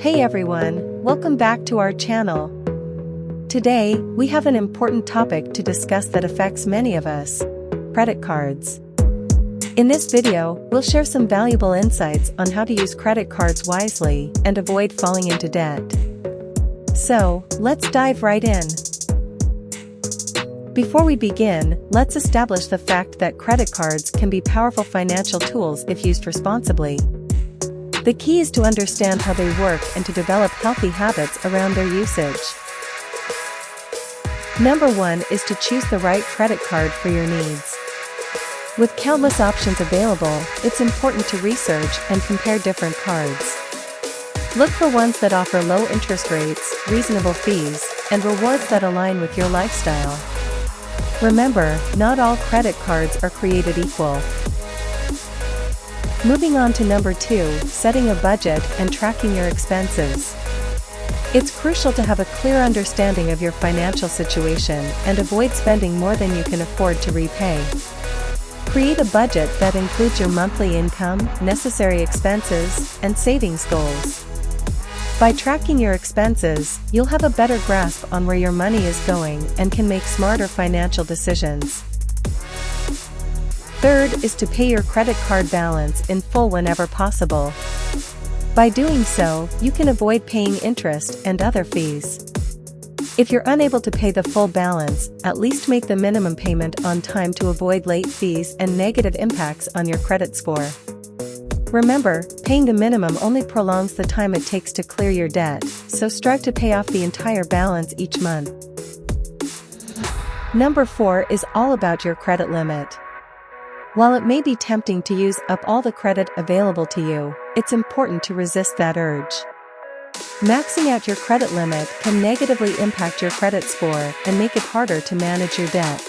Hey everyone, welcome back to our channel. Today, we have an important topic to discuss that affects many of us: credit cards. In this video, we'll share some valuable insights on how to use credit cards wisely and avoid falling into debt. So, let's dive right in. Before we begin, let's establish the fact that credit cards can be powerful financial tools if used responsibly. The key is to understand how they work and to develop healthy habits around their usage. Number 1 is to choose the right credit card for your needs. With countless options available, it's important to research and compare different cards. Look for ones that offer low interest rates, reasonable fees, and rewards that align with your lifestyle. Remember, not all credit cards are created equal. Moving on to number 2, setting a budget and tracking your expenses. It's crucial to have a clear understanding of your financial situation and avoid spending more than you can afford to repay. Create a budget that includes your monthly income, necessary expenses, and savings goals. By tracking your expenses, you'll have a better grasp on where your money is going and can make smarter financial decisions. Third is to pay your credit card balance in full whenever possible. By doing so, you can avoid paying interest and other fees. If you're unable to pay the full balance, at least make the minimum payment on time to avoid late fees and negative impacts on your credit score. Remember, paying the minimum only prolongs the time it takes to clear your debt, so strive to pay off the entire balance each month. Number 4 is all about your credit limit. While it may be tempting to use up all the credit available to you, it's important to resist that urge. Maxing out your credit limit can negatively impact your credit score and make it harder to manage your debt.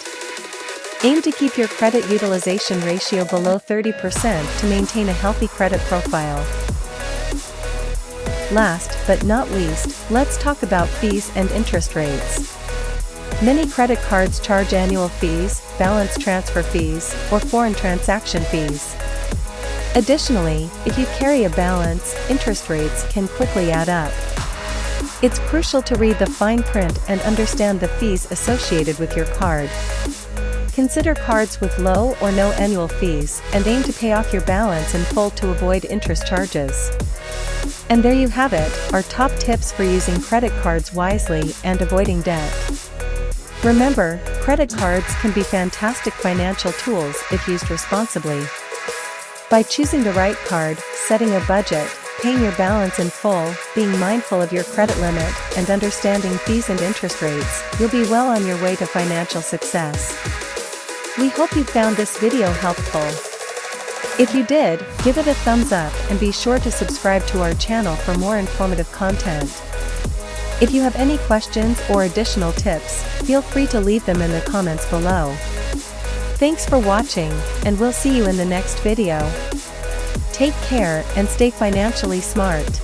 Aim to keep your credit utilization ratio below 30% to maintain a healthy credit profile. Last but not least, let's talk about fees and interest rates. Many credit cards charge annual fees, balance transfer fees, or foreign transaction fees. Additionally, if you carry a balance, interest rates can quickly add up. It's crucial to read the fine print and understand the fees associated with your card. Consider cards with low or no annual fees and aim to pay off your balance in full to avoid interest charges. And there you have it, our top tips for using credit cards wisely and avoiding debt. Remember, credit cards can be fantastic financial tools if used responsibly. By choosing the right card, setting a budget, paying your balance in full, being mindful of your credit limit, and understanding fees and interest rates, you'll be well on your way to financial success. We hope you found this video helpful. If you did, give it a thumbs up and be sure to subscribe to our channel for more informative content. If you have any questions or additional tips, feel free to leave them in the comments below. Thanks for watching, and we'll see you in the next video. Take care and stay financially smart.